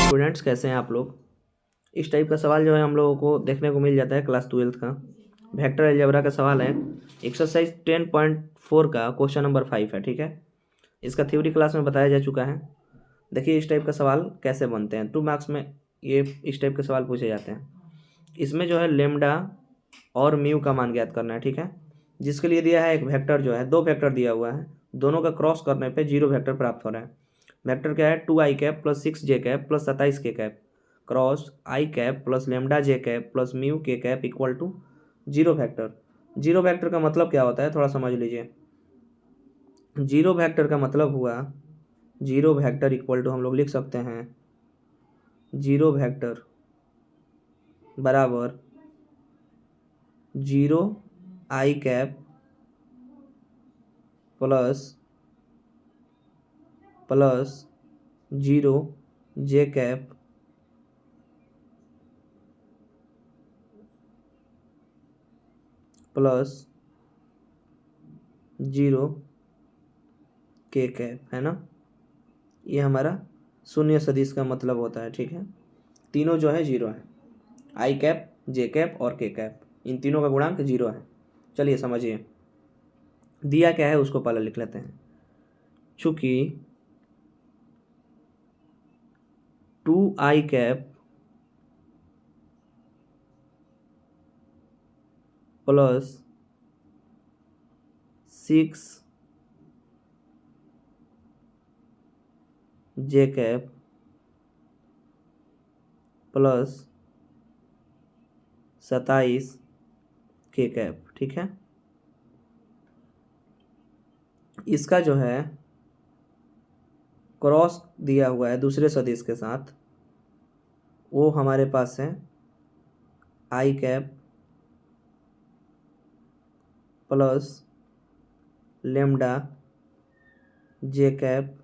Students कैसे हैं आप लोग। इस टाइप का सवाल जो है हम लोगों को देखने को मिल जाता है क्लास 12th का। वेक्टर अलजेब्रा का सवाल है। एक्सरसाइज 10.4 का क्वेश्चन नंबर 5 है। ठीक है, इसका थ्योरी क्लास में बताया जा चुका है। देखिए इस टाइप का सवाल कैसे बनते हैं। 2 मार्क्स में ये इस टाइप के सवाल पूछे जाते हैं। इसमें जो है लेमडा और म्यू का मान ज्ञात करना है। ठीक है, जिसके लिए दिया है एक वेक्टर जो है, 2 वेक्टर दिया हुआ है, दोनों का क्रॉस करने पे 0 वेक्टर प्राप्त हो रहा है। वेक्टर क्या है, 2 I cap plus 6 J cap plus 27 K cap cross I cap plus lambda J cap plus mu K cap equal to 0 vector. 0 vector का मतलब क्या होता है थोड़ा समझ लीजिए। 0 वेक्टर का मतलब हुआ, 0 वेक्टर इक्वल टू हम लोग लिख सकते हैं 0 वेक्टर बराबर 0 आई कैप प्लस 0 जे कैप प्लस 0 के कैप, है ना। ये हमारा शून्य सदिश का मतलब होता है। ठीक है, तीनों जो है 0 है, आई कैप जे कैप और के कैप, इन तीनों का गुणांक 0 है। चलिए समझिए दिया क्या है उसको पहले लिख लेते हैं। चूंकि 2 I cap plus 6 J cap plus 27 K cap, ठीक है, इसका जो है क्रॉस दिया हुआ है दूसरे सदिश के साथ, वो हमारे पास है आई cap plus lambda J cap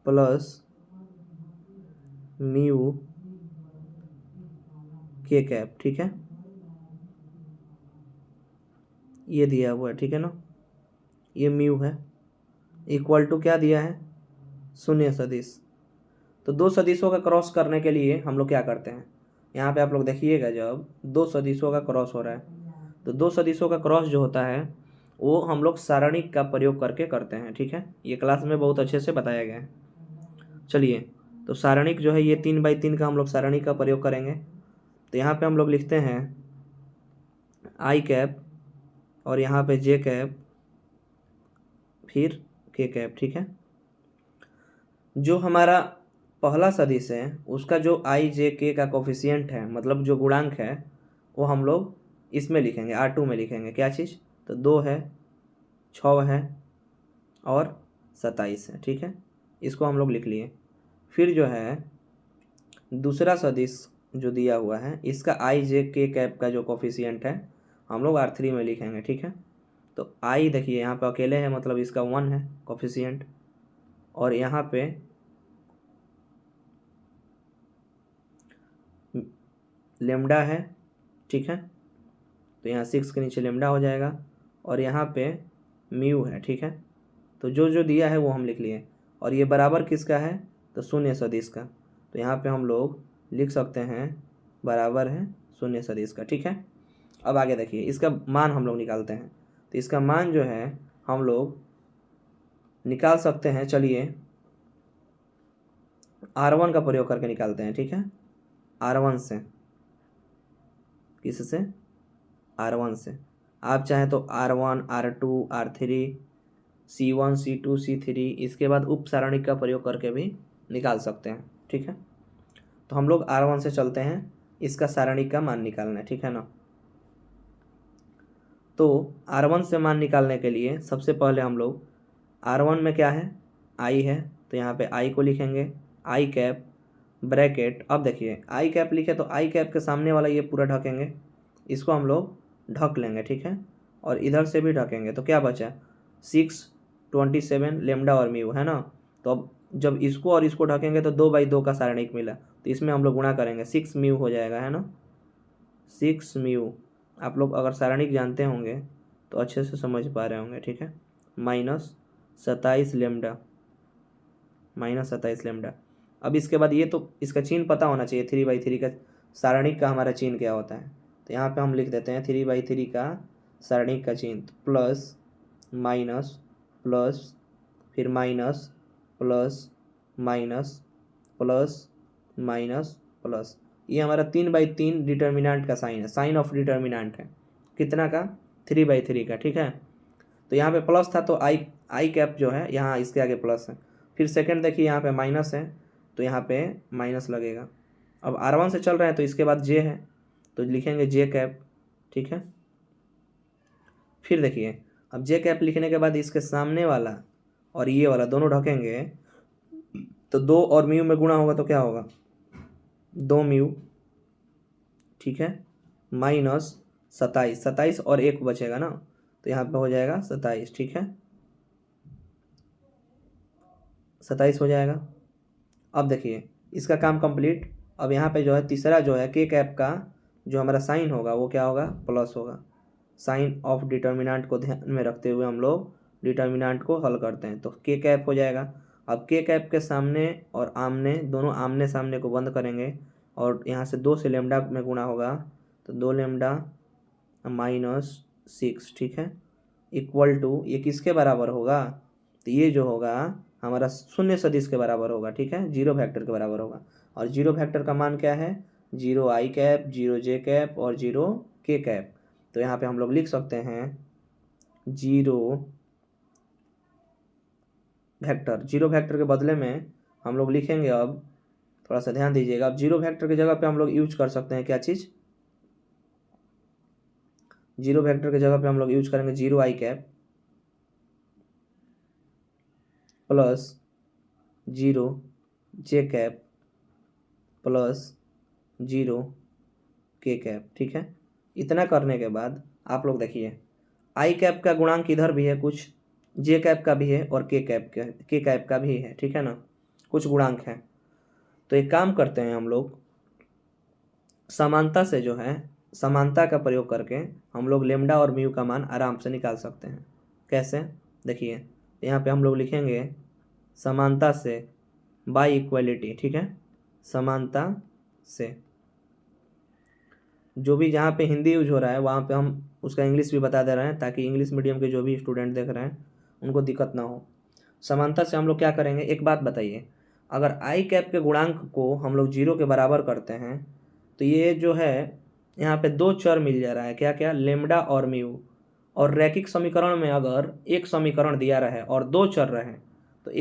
plus mu K cap. ठीक है, ये दिया हुआ है। ठीक है ना, ये म्यू है इक्वल टू क्या दिया है, शून्य सदिश। तो 2 सदिशों का क्रॉस करने के लिए हम लोग क्या करते हैं, यहाँ पे आप लोग देखिएगा जब 2 सदिशों का क्रॉस हो रहा है तो 2 सदिशों का क्रॉस जो होता है वो हम लोग सारणिक का प्रयोग करके करते हैं। ठीक है, ये क्लास में बहुत अच्छे से बताया गया है। चलिए तो सारणिक जो है ये 3/3 का हम लोग सारणिक का प्रयोग करेंगे। तो यहाँ पे हम लोग लिखते हैं आई कैप और यहाँ पे जे कैप फिर के कैप। ठीक है, जो हमारा पहला सदिश है उसका जो आई जे के का कोफिशिएंट है, मतलब जो गुणांक है, वो हम लोग इसमें लिखेंगे, R2 में लिखेंगे। क्या चीज़, तो 2 है, 6 है और 27 है। ठीक है, इसको हम लोग लिख लिए। फिर जो है दूसरा सदिश जो दिया हुआ है इसका आई जे के कैप का जो कोफिशिएंट है हम लोग R3 में लिखेंगे। ठीक है, तो आई देखिए यहाँ पे अकेले है, मतलब इसका 1 है कोफिशिएंट, और यहाँ पे लेमडा है। ठीक है, तो यहाँ 6 के नीचे लेमडा हो जाएगा और यहाँ पे म्यू है। ठीक है, तो जो जो दिया है वो हम लिख लिए। और ये बराबर किसका है, तो शून्य सदिश का। तो यहाँ पे हम लोग लिख सकते हैं बराबर है शून्य सदिश का। ठीक है, अब आगे देखिए इसका मान हम लोग निकालते हैं। तो इसका मान जो है हम लोग निकाल सकते हैं, चलिए R1 का प्रयोग करके निकालते हैं। ठीक है, R1 से, किससे, R1 से। आप चाहें तो R1 R2 R3 C1 C2 C3 इसके बाद उप सारणिक का प्रयोग करके भी निकाल सकते हैं। ठीक है, तो हम लोग R1 से चलते हैं, इसका सारणिक का मान निकालना है। ठीक है ना, तो R1 से मान निकालने के लिए सबसे पहले हम लोग R1 में क्या है, I है, तो यहाँ पे I को लिखेंगे आई कैप ब्रैकेट। अब देखिए आई कैप लिखे तो आई कैप के सामने वाला ये पूरा ढकेंगे, इसको हम लोग ढक लेंगे। ठीक है, और इधर से भी ढकेंगे, तो क्या बचा 6 27 लेमडा और म्यू, है ना। तो अब जब इसको और इसको ढकेंगे तो 2/2 का सारणिक मिला, तो इसमें हम लोग गुणा करेंगे, 6 म्यू हो जाएगा, है ना। 6 म्यू, आप लोग अगर सारणिक जानते होंगे तो अच्छे से समझ पा रहे होंगे। ठीक है, माइनस 27 लेमडा -27 लेमडा। अब इसके बाद ये तो इसका चिन्ह पता होना चाहिए, 3/3 का सारणिक का हमारा चिन्ह क्या होता है। तो यहाँ पे हम लिख देते हैं 3/3 का सारणिक का चिन्ह, प्लस माइनस प्लस फिर minus plus minus plus minus plus. ये हमारा 3/3 डिटर्मिनेंट का साइन है, साइन ऑफ डिटर्मिनेंट है कितना का, 3/3 का। ठीक है, तो यहाँ पे प्लस था तो आई कैप जो है यहाँ इसके आगे प्लस है। फिर सेकंड देखिए यहाँ पे माइनस है तो यहाँ पे माइनस लगेगा। अब R1 से चल रहे हैं तो इसके बाद जे है तो लिखेंगे जे कैप। ठीक है, फिर देखिए अब जे कैप लिखने के बाद इसके सामने वाला और ये वाला दोनों ढकेंगे तो 2 और म्यू में गुणा होगा तो क्या होगा, 2 म्यू। ठीक है, माइनस 27 और 1 बचेगा ना, तो यहाँ पे हो जाएगा 27। ठीक है, 27 हो जाएगा। अब देखिए इसका काम कंप्लीट। अब यहाँ पे जो है तीसरा जो है के कैप का जो हमारा साइन होगा वो क्या होगा, प्लस होगा। साइन ऑफ डिटर्मिनेंट को ध्यान में रखते हुए हम लोग डिटर्मिनेंट को हल करते हैं, तो के कैप हो जाएगा। अब के कैप के सामने और आमने दोनों आमने सामने को बंद करेंगे और यहाँ से 2 से लेमडा में गुणा होगा तो 2 लेमडा -6। ठीक है, इक्वल टू ये किसके बराबर होगा, तो ये जो होगा हमारा शून्य सदिश के बराबर होगा। ठीक है, जीरो वेक्टर के बराबर होगा। और जीरो वेक्टर का मान क्या है, 0 आई कैप, 0 जे कैप और 0 के कैप। तो यहाँ पे हम लोग लिख सकते हैं 0 वेक्टर। जीरो वेक्टर के बदले में हम लोग लिखेंगे, अब थोड़ा सा ध्यान दीजिएगा, अब जीरो वेक्टर की जगह पे हम लोग यूज कर सकते हैं क्या चीज़, जीरो वेक्टर की जगह पे हम लोग यूज करेंगे 0 आई कैप प्लस 0 जे कैप प्लस 0 के कैप। ठीक है, इतना करने के बाद आप लोग देखिए आई कैप का गुणांक इधर भी है, कुछ जे कैप का भी है और के कैप का भी है। ठीक है ना, कुछ गुणांक है। तो एक काम करते हैं हम लोग समानता से जो है, समानता का प्रयोग करके हम लोग लेमडा और म्यू का मान आराम से निकाल सकते हैं। कैसे, देखिए यहाँ पे हम लोग लिखेंगे समानता से बाय इक्वलिटी। ठीक है, समानता से जो भी जहाँ पे हिंदी यूज हो रहा है वहाँ पे हम उसका इंग्लिश भी बता दे रहे हैं ताकि इंग्लिश मीडियम के जो भी स्टूडेंट देख रहे हैं उनको दिक्कत ना हो। समानता से हम लोग क्या करेंगे, एक बात बताइए, अगर आई कैप के गुणांक को हम लोग 0 के बराबर करते हैं तो ये जो है यहाँ पे 2 चर मिल जा रहा है, क्या क्या, लेमडा और म्यू। और रैखिक समीकरण में अगर एक समीकरण दिया रहे और 2 चर रहे तो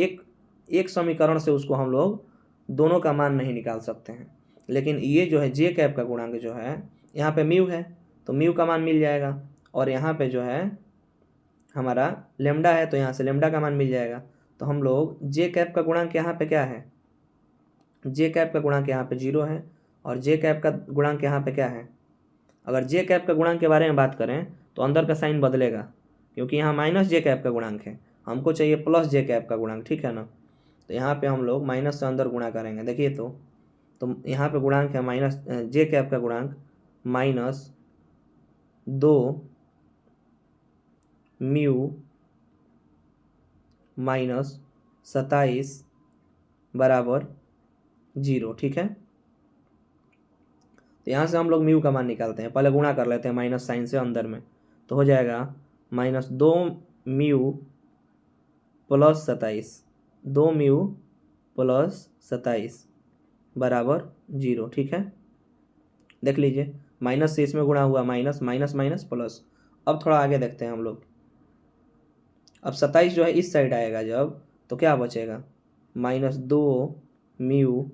एक समीकरण से उसको हम लोग दोनों का मान नहीं निकाल सकते हैं। लेकिन ये जो है जे कैप का गुणांक जो है यहाँ पे म्यू है तो म्यू का मान मिल जाएगा, और यहाँ पे जो है हमारा लेमडा है तो यहाँ से लेमडा का मान मिल जाएगा। तो हम लोग जे कैप का गुणांक यहाँ पे क्या है, जे कैप का गुणांक यहाँ पे 0 है और जे कैप का गुणांक यहाँ पे क्या है। अगर जे कैप का गुणांक के बारे में बात करें तो अंदर का साइन बदलेगा क्योंकि यहाँ माइनस जे कैप का गुणांक है, हमको चाहिए प्लस जे कैप का गुणांक। ठीक है ना, तो यहाँ पे हम लोग माइनस से अंदर गुणा करेंगे। देखिए तो यहाँ पे गुणांक है माइनस, जे कैप का गुणांक -2 म्यू -27 बराबर 0। ठीक है, तो यहाँ से हम लोग म्यू का मान निकालते हैं, पहले गुणा कर लेते हैं माइनस साइन से अंदर में, तो हो जाएगा -2 म्यू प्लस 27, 2 म्यू प्लस 27 बराबर 0। ठीक है, देख लीजिए माइनस से इसमें गुणा हुआ, माइनस माइनस माइनस प्लस। अब थोड़ा आगे देखते हैं हम लोग, अब 27 जो है इस साइड आएगा जब तो क्या बचेगा, -2 म्यू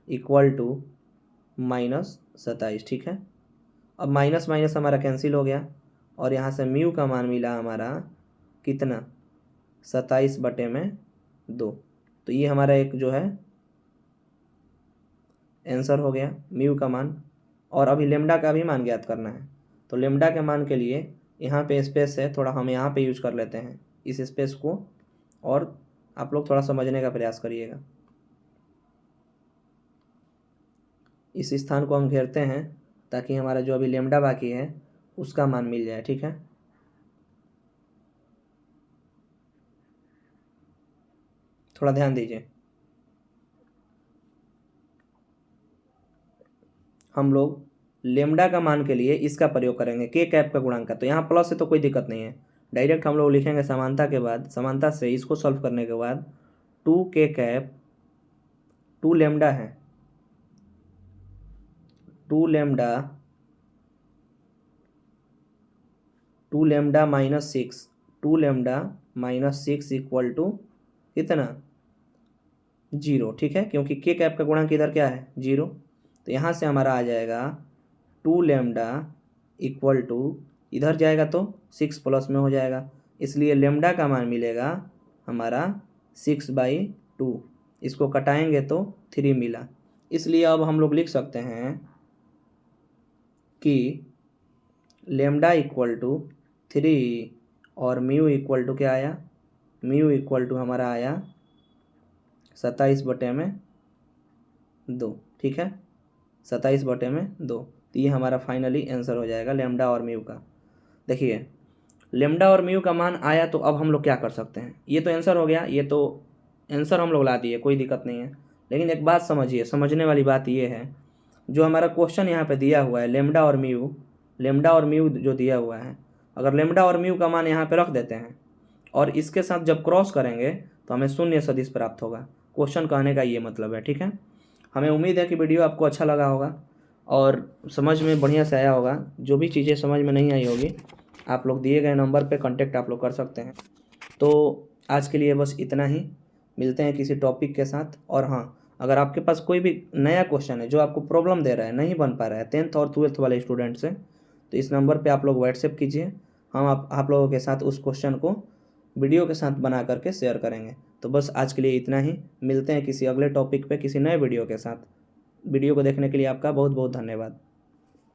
इक्वल टू -27। ठीक है, अब माइनस माइनस हमारा कैंसिल हो गया और यहाँ से म्यू का मान मिला हमारा कितना, 27/2। तो ये हमारा एक जो है आंसर हो गया म्यू का मान। और अभी लेमडा का भी मान ज्ञात करना है, तो लेमडा के मान के लिए यहाँ पे स्पेस है, थोड़ा हम यहाँ पे यूज कर लेते हैं इस स्पेस को, और आप लोग थोड़ा समझने का प्रयास करिएगा। इस स्थान को हम घेरते हैं ताकि हमारा जो अभी लेमडा बाकी है उसका मान मिल जाए। ठीक है, थोड़ा ध्यान दीजिए। हम लोग लेमडा का मान के लिए इसका प्रयोग करेंगे, के कैप का गुणांक का। तो यहाँ प्लस है तो कोई दिक्कत नहीं है, डायरेक्ट हम लोग लिखेंगे समानता के बाद, समानता से इसको सॉल्व करने के बाद 2 के कैप 2 लेमडा है, 2 lambda minus 6, 2 lambda minus 6 equal to कितना 0, ठीक है, क्योंकि के कैप का गुणांक इधर क्या है 0। तो यहाँ से हमारा आ जाएगा 2 लेमडा इक्वल टू, इधर जाएगा तो 6 प्लस में हो जाएगा, इसलिए लेमडा का मान मिलेगा हमारा 6/2। इसको कटाएंगे तो 3 मिला, इसलिए अब हम लोग लिख सकते हैं कि लेमडा इक्वल टू 3 और म्यू इक्वल टू क्या आया, म्यू इक्वल टू हमारा आया 27/2, ठीक है, 27/2। तो ये हमारा फाइनली आंसर हो जाएगा लेमडा और म्यू का। देखिए लेमडा और म्यू का मान आया, तो अब हम लोग क्या कर सकते हैं, ये तो आंसर हो गया, ये तो आंसर हम लोग ला दिए, कोई दिक्कत नहीं है। लेकिन एक बात समझिए, समझने वाली बात ये है, जो हमारा क्वेश्चन यहाँ पे दिया हुआ है लेमडा और म्यू जो दिया हुआ है, अगर लेमडा और म्यू का मान यहाँ पे रख देते हैं और इसके साथ जब क्रॉस करेंगे तो हमें शून्य सदिश प्राप्त होगा। क्वेश्चन कहने का ये मतलब है, ठीक है। हमें उम्मीद है कि वीडियो आपको अच्छा लगा होगा और समझ में बढ़िया से आया होगा। जो भी चीज़ें समझ में नहीं आई होगी, आप लोग दिए गए नंबर पे कांटेक्ट आप लोग कर सकते हैं। तो आज के लिए बस इतना ही, मिलते हैं किसी टॉपिक के साथ। और हाँ, अगर आपके पास कोई भी नया क्वेश्चन है जो आपको प्रॉब्लम दे रहा है, नहीं बन पा रहा है 10th और 12th वाले स्टूडेंट से, तो इस नंबर पे आप लोग व्हाट्सएप कीजिए, हम आप लोगों के साथ उस क्वेश्चन को वीडियो के साथ बना करके शेयर करेंगे। तो बस आज के लिए इतना ही, मिलते हैं किसी अगले टॉपिक पे किसी नए वीडियो के साथ। वीडियो को देखने के लिए आपका बहुत बहुत धन्यवाद।